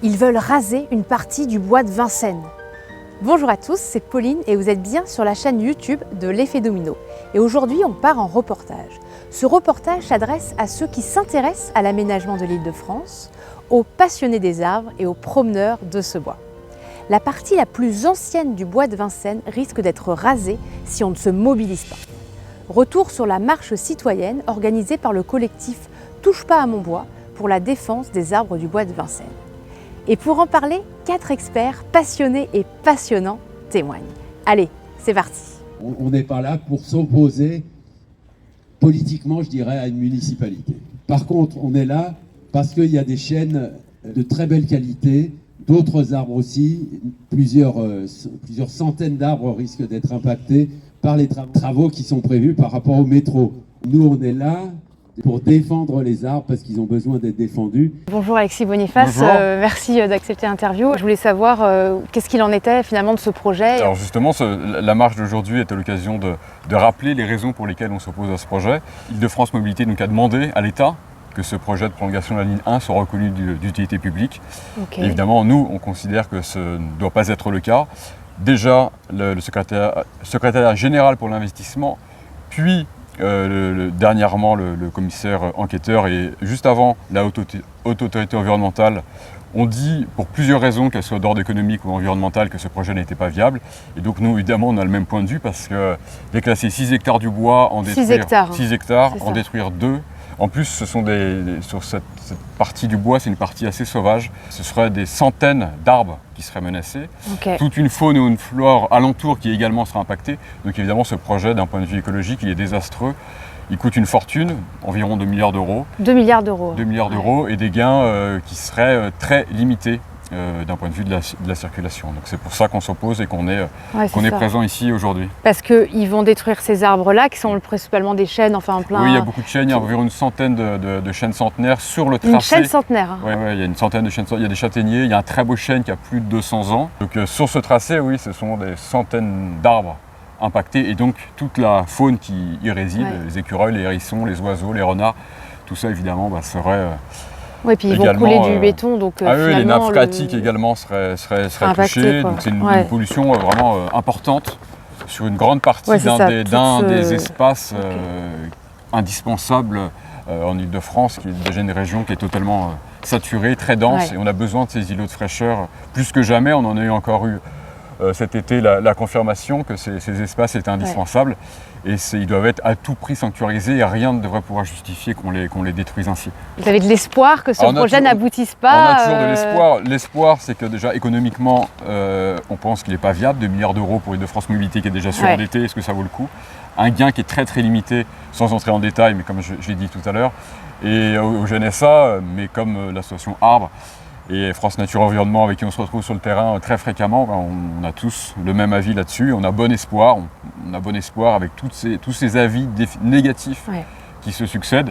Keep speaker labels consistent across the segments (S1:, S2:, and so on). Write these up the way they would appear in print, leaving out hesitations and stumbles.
S1: Ils veulent raser une partie du bois de Vincennes. Bonjour à tous, c'est Pauline et vous êtes bien sur la chaîne YouTube de l'Effet Domino. Et aujourd'hui, on part en reportage. Ce reportage s'adresse à ceux qui s'intéressent à l'aménagement de l'Île-de-France, aux passionnés des arbres et aux promeneurs de ce bois. La partie la plus ancienne du bois de Vincennes risque d'être rasée si on ne se mobilise pas. Retour sur la marche citoyenne organisée par le collectif Touche pas à mon bois pour la défense des arbres du bois de Vincennes. Et pour en parler, 4 experts passionnés et passionnants témoignent. Allez, c'est parti.
S2: On n'est pas là pour s'opposer politiquement, je dirais, à une municipalité. Par contre, on est là parce qu'il y a des chênes de très belle qualité, d'autres arbres aussi, plusieurs centaines d'arbres risquent d'être impactés par les travaux qui sont prévus par rapport au métro. Nous, on est là pour défendre les arbres parce qu'ils ont besoin d'être défendus.
S1: Bonjour Alexis Boniface, merci d'accepter l'interview. Je voulais savoir qu'est-ce qu'il en était finalement de ce projet.
S3: Alors justement, la marche d'aujourd'hui était l'occasion de rappeler les raisons pour lesquelles on s'oppose à ce projet. Île-de-France Mobilité donc a demandé à l'État que ce projet de prolongation de la ligne 1 soit reconnu d'utilité publique. Okay. Évidemment, nous, on considère que ce ne doit pas être le cas. Déjà, le secrétariat général pour l'investissement, puis dernièrement le commissaire enquêteur et juste avant la haute autorité environnementale ont dit pour plusieurs raisons, qu'elles soient d'ordre économique ou environnemental, que ce projet n'était pas viable. Et donc nous, évidemment, on a le même point de vue parce que déclasser 6 hectares du bois, en détruire 6 hectares, en détruire 2. En plus, ce sont sur cette partie du bois, c'est une partie assez sauvage. Ce seraient des centaines d'arbres qui seraient menacés. Okay. Toute une faune et une flore alentour qui également sera impactée. Donc évidemment, ce projet, d'un point de vue écologique, il est désastreux. Il coûte une fortune, environ 2 milliards d'euros.
S1: 2 milliards d'euros.
S3: 2 milliards d'euros et des gains qui seraient très limités d'un point de vue de la circulation. Donc c'est pour ça qu'on s'oppose et qu'on est présent ici aujourd'hui.
S1: Parce qu'ils vont détruire ces arbres-là, qui sont principalement des chênes, enfin plein...
S3: Oui, il y a beaucoup de chênes, il y a environ une centaine de chênes centenaires sur le tracé.
S1: Une chêne centenaire, hein.
S3: Oui, il y a une centaine de chênes centenaires, il y a des châtaigniers, il y a un très beau chêne qui a plus de 200 ans. Donc sur ce tracé, oui, ce sont des centaines d'arbres impactés et donc toute la faune qui y réside, les écureuils, les hérissons, les oiseaux, les renards, tout ça évidemment serait...
S1: Oui, puis ils vont couler du béton, donc
S3: oui, les nappes phréatiques également seraient touchées, donc c'est une pollution vraiment importante sur une grande partie d'un des espaces indispensables en Île-de-France, qui est déjà une région qui est totalement saturée, très dense, et on a besoin de ces îlots de fraîcheur plus que jamais. On en a eu encore eu cet été la confirmation que ces espaces étaient indispensables. Et ils doivent être à tout prix sanctuarisés et rien ne devrait pouvoir justifier qu'on les détruise ainsi.
S1: Vous avez de l'espoir que ce projet n'aboutisse pas?
S3: On a toujours de l'espoir. L'espoir, c'est que déjà économiquement, on pense qu'il n'est pas viable. 2 milliards d'euros pour Île-de-France Mobilité qui est déjà surendettée, est-ce que ça vaut le coup? Un gain qui est très très limité, sans entrer en détail, mais comme je l'ai dit tout à l'heure. Et au GNSA, mais comme l'association Arbre, et France Nature Environnement avec qui on se retrouve sur le terrain très fréquemment, on a tous le même avis là-dessus. On a bon espoir, avec tous ces avis négatifs qui se succèdent,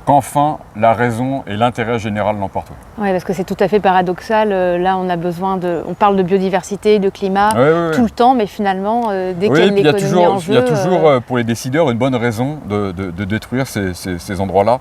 S3: qu'enfin la raison et l'intérêt général l'emportent.
S1: Oui, parce que c'est tout à fait paradoxal. Là, on parle de biodiversité, de climat tout le temps, mais finalement, dès qu'il y a une économie en jeu...
S3: Il y a toujours pour les décideurs une bonne raison de détruire ces endroits-là.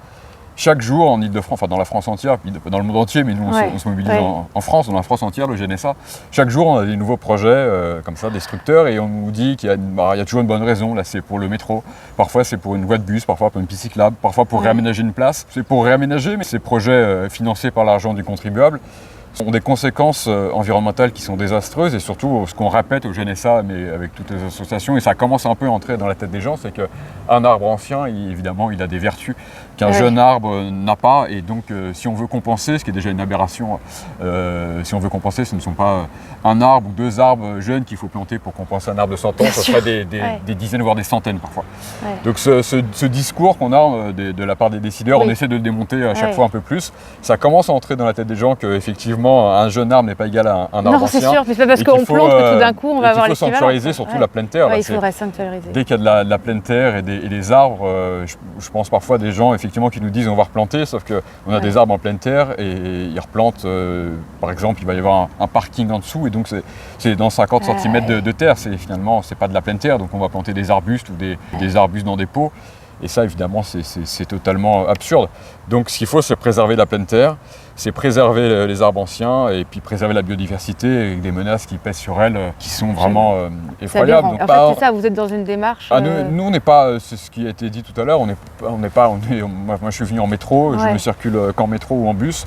S3: Chaque jour en Île-de-France, enfin dans la France entière, puis dans le monde entier, mais nous on se mobilise en France, dans la France entière, le GNSA. Chaque jour on a des nouveaux projets comme ça, destructeurs, et on nous dit qu'il y a toujours une bonne raison. Là c'est pour le métro, parfois c'est pour une voie de bus, parfois pour une piste cyclable, parfois pour réaménager une place. C'est pour réaménager, mais ces projets financés par l'argent du contribuable ont des conséquences environnementales qui sont désastreuses, et surtout ce qu'on répète au GNSA, mais avec toutes les associations, et ça commence un peu à entrer dans la tête des gens, c'est qu'un arbre ancien, évidemment, il a des vertus qu'un jeune arbre n'a pas, et donc si on veut compenser, ce qui est déjà une aberration, si on veut compenser, ce ne sont pas un arbre ou 2 arbres jeunes qu'il faut planter pour compenser un arbre de 100 ans, ce serait des dizaines, voire des centaines parfois. Donc ce discours qu'on a de la part des décideurs, on essaie de le démonter à chaque fois un peu plus. Ça commence à entrer dans la tête des gens qu'effectivement, un jeune arbre n'est pas égal à un arbre ancien.
S1: Non, c'est sûr, mais c'est pas parce qu'on plante que tout d'un coup on va avoir l'équivalent.
S3: Il faut sanctuariser surtout la pleine terre.
S1: Il faudrait sanctuariser.
S3: Dès qu'il y a de la pleine terre et des arbres, je pense parfois des gens effectivement qui nous disent on va replanter, sauf qu'on a des arbres en pleine terre et ils replantent, par exemple, il va y avoir un parking en dessous, et donc c'est dans 50 cm de terre, finalement c'est pas de la pleine terre, donc on va planter des arbustes ou des arbustes dans des pots. Et ça, évidemment, c'est totalement absurde. Donc, ce qu'il faut, c'est préserver la pleine terre, c'est préserver les arbres anciens et puis préserver la biodiversité avec des menaces qui pèsent sur elle, qui sont vraiment effroyables.
S1: Donc, en fait, c'est ça, vous êtes dans une démarche...
S3: Nous, on n'est pas, c'est ce qui a été dit tout à l'heure, moi, je suis venu en métro, je ne circule qu'en métro ou en bus.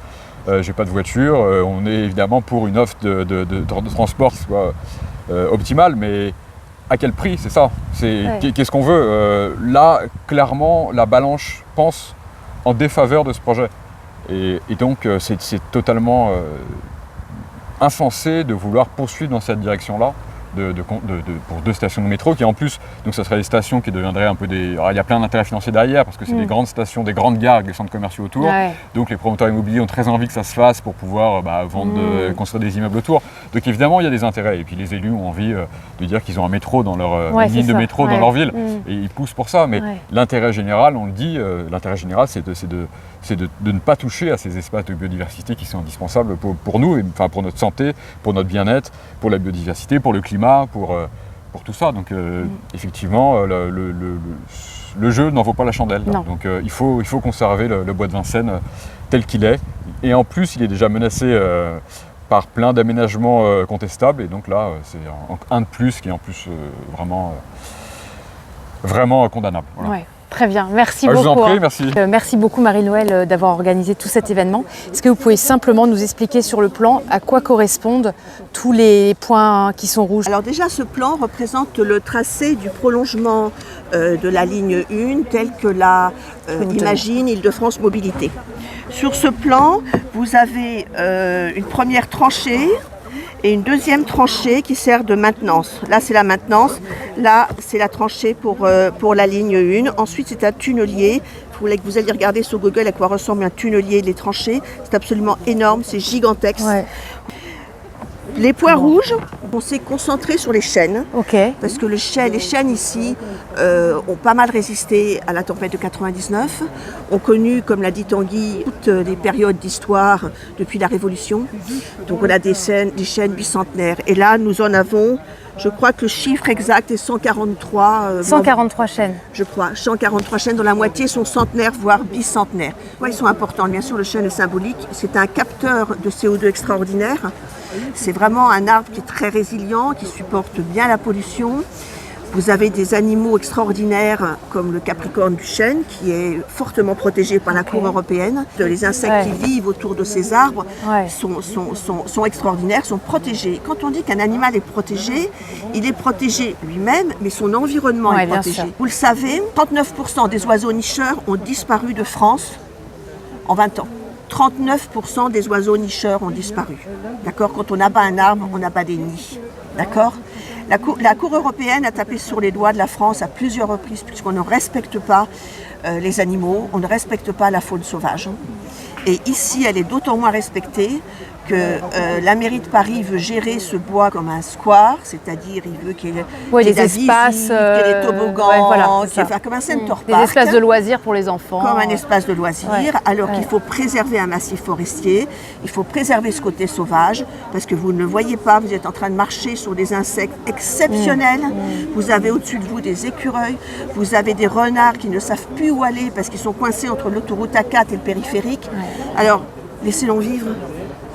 S3: J'ai pas de voiture, on est évidemment pour une offre de transport qui soit optimale, mais à quel prix, c'est ça. Qu'est-ce qu'on veut là, clairement, la balance pense en défaveur de ce projet. Et donc, c'est totalement insensé de vouloir poursuivre dans cette direction-là. Pour 2 stations de métro qui en plus, donc ça serait des stations qui deviendraient un peu des... Alors, il y a plein d'intérêts financiers derrière parce que c'est des grandes stations, des grandes gares avec des centres commerciaux autour. Ouais. Donc les promoteurs immobiliers ont très envie que ça se fasse pour pouvoir vendre, construire des immeubles autour. Donc évidemment, il y a des intérêts. Et puis les élus ont envie de dire qu'ils ont un métro dans leur une ligne de métro dans leur ville. Et ils poussent pour ça. Mais l'intérêt général, on le dit, l'intérêt général, c'est de ne pas toucher à ces espaces de biodiversité qui sont indispensables pour nous, enfin pour notre santé, pour notre bien-être, pour la biodiversité, pour le climat, pour tout ça. Donc effectivement, le jeu n'en vaut pas la chandelle. Donc il faut conserver le bois de Vincennes tel qu'il est. Et en plus, il est déjà menacé par plein d'aménagements contestables. Et donc là, c'est un de plus qui est en plus vraiment condamnable. Voilà. Ouais.
S1: Très bien, merci beaucoup.
S3: Je vous en prie, merci.
S1: Merci beaucoup Marie-Noëlle d'avoir organisé tout cet événement. Est-ce que vous pouvez simplement nous expliquer sur le plan à quoi correspondent tous les points qui sont rouges?
S4: Alors déjà, ce plan représente le tracé du prolongement de la ligne 1 tel que la imagine Île-de-France Mobilité. Sur ce plan, vous avez une première tranchée et une deuxième tranchée qui sert de maintenance. Là, c'est la maintenance. Là, c'est la tranchée pour la ligne 1. Ensuite, c'est un tunnelier. Vous allez regarder sur Google à quoi ressemble un tunnelier, les tranchées. C'est absolument énorme, c'est gigantesque. Ouais. Les points rouges, on s'est concentré sur les chênes. Parce que les chênes ici ont pas mal résisté à la tempête de 99, ont connu, comme l'a dit Tanguy, toutes les périodes d'histoire depuis la Révolution. Donc on a des chênes bicentenaires. Et là, nous en avons, je crois que le chiffre exact est 143.
S1: 143 chênes.
S4: Je crois, 143 chênes dont la moitié sont centenaires, voire bicentenaires. Ouais, ils sont importants. Bien sûr, le chêne est symbolique. C'est un capteur de CO2 extraordinaire. C'est vraiment un arbre qui est très résilient, qui supporte bien la pollution. Vous avez des animaux extraordinaires comme le capricorne du chêne qui est fortement protégé par la Cour européenne. Les insectes qui vivent autour de ces arbres sont extraordinaires, sont protégés. Quand on dit qu'un animal est protégé, il est protégé lui-même, mais son environnement est protégé. Vous le savez, 39% des oiseaux nicheurs ont disparu de France en 20 ans. 39% des oiseaux nicheurs ont disparu. D'accord ? Quand on abat un arbre, on abat des nids. D'accord ? La Cour européenne a tapé sur les doigts de la France à plusieurs reprises puisqu'on ne respecte pas les animaux, on ne respecte pas la faune sauvage. Et ici, elle est d'autant moins respectée que la mairie de Paris veut gérer ce bois comme un square, c'est-à-dire il veut qu'il y ait
S1: des espaces,
S4: qu'il y ait des toboggans, comme un center park.
S1: Des espaces de loisirs pour les enfants.
S4: Comme un espace de loisirs, alors qu'il faut préserver un massif forestier, il faut préserver ce côté sauvage, parce que vous ne le voyez pas, vous êtes en train de marcher sur des insectes exceptionnels, vous avez au-dessus de vous des écureuils, vous avez des renards qui ne savent plus où aller parce qu'ils sont coincés entre l'autoroute A4 et le périphérique. Alors, laissez-les vivre.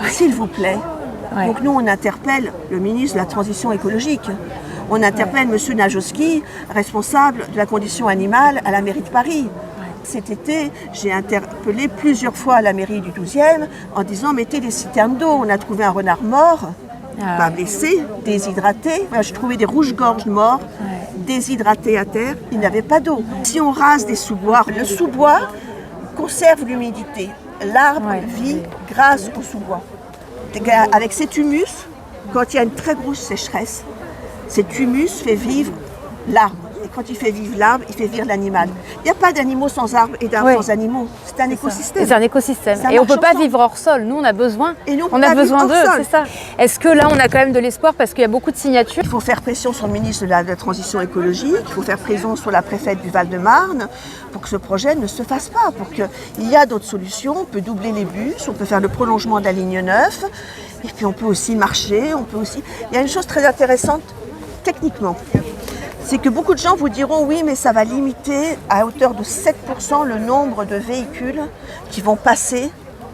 S4: S'il vous plaît. Donc nous, on interpelle le ministre de la Transition écologique. On interpelle M. Najowski, responsable de la condition animale à la mairie de Paris. Cet été, j'ai interpellé plusieurs fois la mairie du 12e en disant « mettez des citernes d'eau ». On a trouvé un renard mort, pas blessé, déshydraté. Voilà, j'ai trouvé des rouges-gorges morts, déshydratés à terre. Il n'avait pas d'eau. Si on rase des sous-bois, le sous-bois conserve l'humidité. L'arbre vit grâce au sous-bois. Avec cet humus, quand il y a une très grosse sécheresse, cet humus fait vivre l'arbre. Et quand il fait vivre l'arbre, il fait vivre l'animal. Il n'y a pas d'animaux sans arbres et d'arbres sans animaux. C'est un écosystème.
S1: C'est un écosystème. Et on ne peut pas vivre hors sol. Nous, on a besoin. On a besoin d'eux, c'est ça. Est-ce que là, on a quand même de l'espoir parce qu'il y a beaucoup de signatures?
S4: Il faut faire pression sur le ministre de la Transition écologique. Il faut faire pression sur la préfète du Val-de-Marne pour que ce projet ne se fasse pas. Il y a d'autres solutions. On peut doubler les bus, on peut faire le prolongement de la ligne 9. Et puis on peut aussi marcher. Il y a une chose très intéressante techniquement. c'est que beaucoup de gens vous diront oui, mais ça va limiter à hauteur de 7% le nombre de véhicules qui vont passer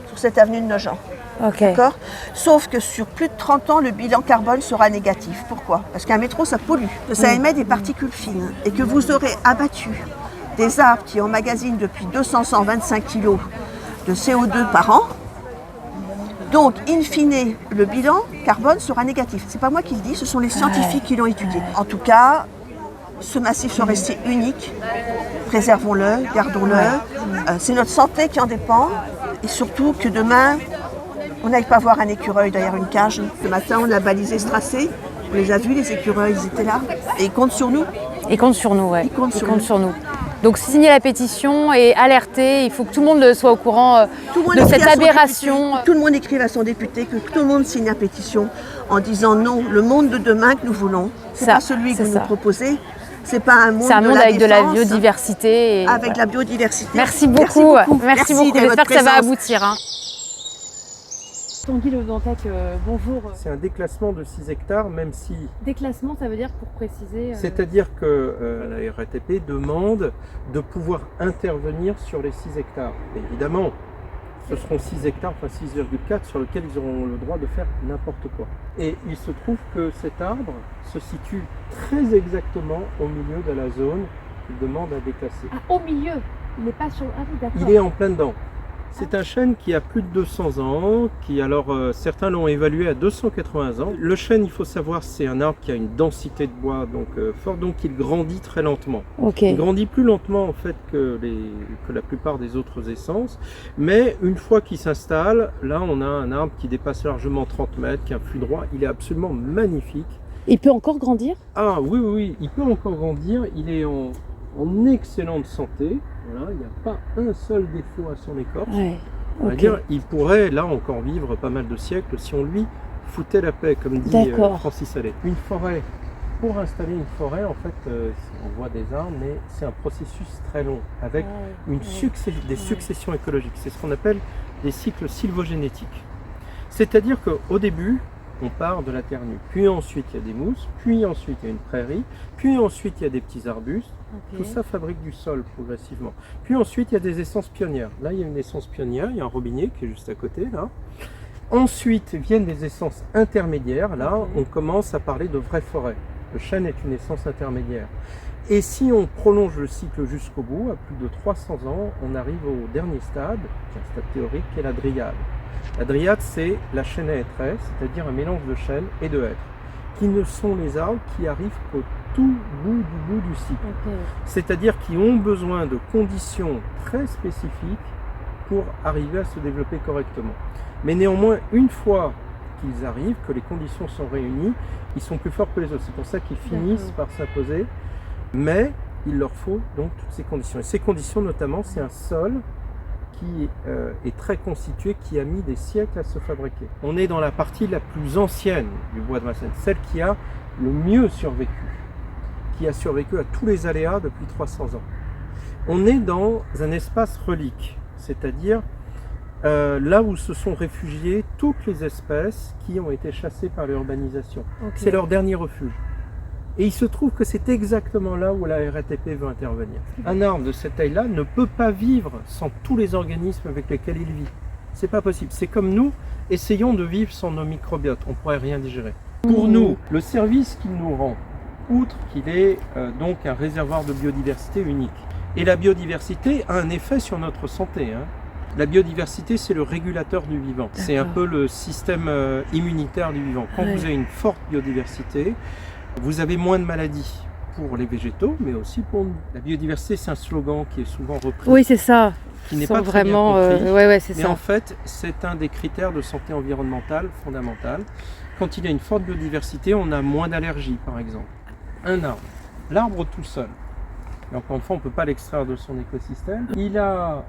S4: sur cette avenue de Nogent.
S1: Ok.
S4: D'accord ? Sauf que sur plus de 30 ans, le bilan carbone sera négatif. Pourquoi ? Parce qu'un métro, ça pollue, que ça émet des particules fines et que vous aurez abattu des arbres qui emmagasinent depuis 225 kg de CO2 par an. Donc, in fine, le bilan carbone sera négatif. C'est pas moi qui le dis, ce sont les scientifiques qui l'ont étudié. En tout cas, ce massif forestier unique, préservons-le, gardons-le. C'est notre santé qui en dépend. Et surtout que demain, on n'aille pas voir un écureuil derrière une cage. Ce matin, on a balisé ce tracé. On les a vus, les écureuils, ils étaient là. Et ils comptent sur nous.
S1: Ils comptent sur nous, ouais.
S4: Ils comptent sur nous.
S1: Donc signer la pétition et alerter, il faut que tout le monde soit au courant de cette aberration.
S4: Tout le monde écrive à son député, que tout le monde signe la pétition en disant non, le monde de demain que nous voulons, c'est pas celui que vous nous proposez. C'est pas un monde,
S1: avec de la biodiversité.
S4: Avec la biodiversité.
S1: Merci beaucoup. Merci beaucoup. J'espère que ça va aboutir. Hein. Tanguy Le Dantec, bonjour.
S5: C'est un déclassement de 6 hectares, même si...
S1: Déclassement, ça veut dire, pour préciser...
S5: C'est-à-dire que la RATP demande de pouvoir intervenir sur les 6 hectares. Et évidemment, ce seront 6 hectares, enfin 6,4, sur lesquels ils auront le droit de faire n'importe quoi. Et il se trouve que cet arbre se situe très exactement au milieu de la zone qu'il demande à déclasser.
S1: Ah, au milieu? Il n'est pas sur... Ah oui, d'accord.
S5: Il est en plein dedans. C'est un chêne qui a plus de 200 ans, qui alors certains l'ont évalué à 280 ans. Le chêne, il faut savoir, c'est un arbre qui a une densité de bois donc forte, donc il grandit très lentement.
S1: Okay.
S5: Il grandit plus lentement en fait que la plupart des autres essences, mais une fois qu'il s'installe, là on a un arbre qui dépasse largement 30 mètres, qui a un flux droit, il est absolument magnifique.
S1: Il peut encore grandir?
S5: Ah oui, oui, oui, il peut encore grandir, il est en excellente santé. Voilà, il n'y a pas un seul défaut à son écorce.
S1: Ouais,
S5: on va dire, il pourrait là encore vivre pas mal de siècles si on lui foutait la paix, comme dit Francis Allais. Une forêt, pour installer une forêt, en fait, on voit des arbres, mais c'est un processus très long, avec des successions écologiques. C'est ce qu'on appelle des cycles sylvogénétiques. C'est-à-dire qu'au début, on part de la terre nue, puis ensuite il y a des mousses, puis ensuite il y a une prairie, puis ensuite il y a des petits arbustes. Tout ça fabrique du sol progressivement. Puis ensuite il y a des essences pionnières. Là il y a une essence pionnière, il y a un robinet qui est juste à côté là. Ensuite viennent des essences intermédiaires. Là on commence à parler de vraies forêts. Le chêne est une essence intermédiaire. Et si on prolonge le cycle jusqu'au bout, à plus de 300 ans, on arrive au dernier stade, qui est un stade théorique, qui est la dryade. La dryade, c'est la chêne à hêtraie, c'est-à-dire un mélange de chêne et de hêtre, qui ne sont les arbres qui arrivent qu'au tout bout du cycle. C'est-à-dire qui ont besoin de conditions très spécifiques pour arriver à se développer correctement. Mais néanmoins, une fois qu'ils arrivent, que les conditions sont réunies, ils sont plus forts que les autres. C'est pour ça qu'ils finissent par s'imposer. Mais il leur faut donc toutes ces conditions. Et ces conditions, notamment, c'est un sol qui est très constitué, qui a mis des siècles à se fabriquer. On est dans la partie la plus ancienne du bois de Vincennes, celle qui a le mieux survécu, qui a survécu à tous les aléas depuis 300 ans. On est dans un espace relique, c'est-à-dire là où se sont réfugiées toutes les espèces qui ont été chassées par l'urbanisation. C'est leur dernier refuge. Et il se trouve que c'est exactement là où la RATP veut intervenir. Un arbre de cette taille-là ne peut pas vivre sans tous les organismes avec lesquels il vit. C'est pas possible. C'est comme nous, essayons de vivre sans nos microbiotes. On ne pourrait rien digérer. Pour nous, le service qu'il nous rend, outre qu'il est donc un réservoir de biodiversité unique. Et la biodiversité a un effet sur notre santé. La biodiversité, c'est le régulateur du vivant. C'est un peu le système immunitaire du vivant. Quand vous avez une forte biodiversité, vous avez moins de maladies pour les végétaux, mais aussi pour nous. La biodiversité, c'est un slogan qui est souvent repris.
S1: Oui, c'est ça.
S5: Qui n'est pas très
S1: vraiment.
S5: bien compris.
S1: Mais
S5: en fait, c'est un des critères de santé environnementale fondamental. Quand il y a une forte biodiversité, on a moins d'allergies, par exemple. Un arbre. L'arbre tout seul. Et encore une fois, on ne peut pas l'extraire de son écosystème. Il a,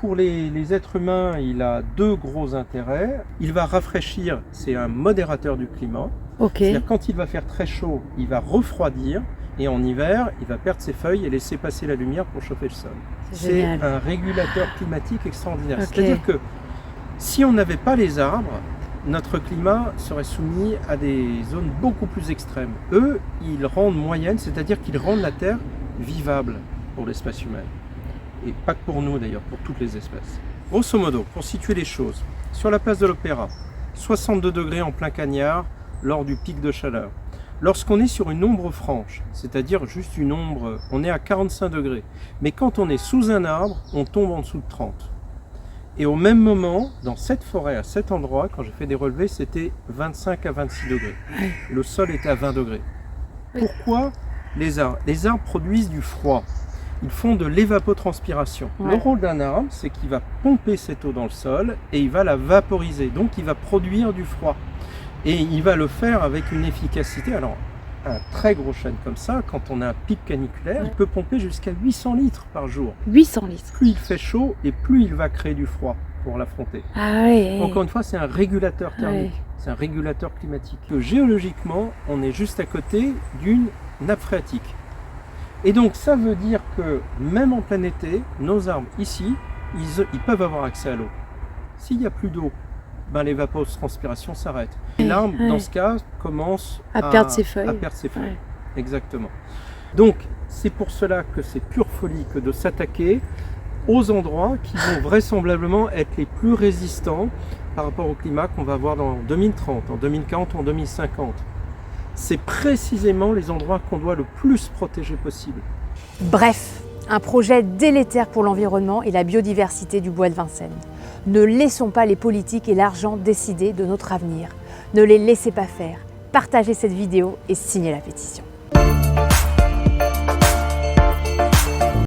S5: pour les êtres humains, il a deux gros intérêts. Il va rafraîchir, c'est un modérateur du climat. C'est-à-dire quand il va faire très chaud, il va refroidir. Et en hiver, il va perdre ses feuilles et laisser passer la lumière pour chauffer le sol. C'est un régulateur climatique extraordinaire. C'est-à-dire que si on n'avait pas les arbres, notre climat serait soumis à des zones beaucoup plus extrêmes. Eux, ils rendent moyenne, c'est-à-dire qu'ils rendent la Terre vivable pour l'espèce humaine. Et pas que pour nous d'ailleurs, pour toutes les espèces. Grosso modo, pour situer les choses, sur la place de l'Opéra, 62 degrés en plein cagnard lors du pic de chaleur. Lorsqu'on est sur une ombre franche, c'est-à-dire juste une ombre, on est à 45 degrés. Mais quand on est sous un arbre, on tombe en dessous de 30. Et au même moment, dans cette forêt, à cet endroit, quand j'ai fait des relevés, c'était 25 à 26 degrés. Le sol était à 20 degrés. Pourquoi les arbres? Les arbres produisent du froid. Ils font de l'évapotranspiration. Le rôle d'un arbre, c'est qu'il va pomper cette eau dans le sol et il va la vaporiser. Donc il va produire du froid. Et il va le faire avec une efficacité. Alors, un très gros chêne comme ça, quand on a un pic caniculaire, il peut pomper jusqu'à 800 litres par jour.
S1: 800 litres.
S5: Plus il fait chaud et plus il va créer du froid pour l'affronter.
S1: Ah ouais.
S5: Encore une fois, c'est un régulateur thermique, c'est un régulateur climatique. Géologiquement, on est juste à côté d'une nappe phréatique. Et donc ça veut dire que même en plein été, nos arbres ici, ils peuvent avoir accès à l'eau. S'il n'y a plus d'eau, ben l'évapotranspiration s'arrête. Et l'arbre, dans ce cas, commence
S1: à perdre ses feuilles.
S5: Exactement. Donc, c'est pour cela que c'est pure folie que de s'attaquer aux endroits qui vont vraisemblablement être les plus résistants par rapport au climat qu'on va avoir en 2030, en 2040 ou en 2050. C'est précisément les endroits qu'on doit le plus protéger possible.
S1: Bref, un projet délétère pour l'environnement et la biodiversité du bois de Vincennes. Ne laissons pas les politiques et l'argent décider de notre avenir. Ne les laissez pas faire. Partagez cette vidéo et signez la pétition.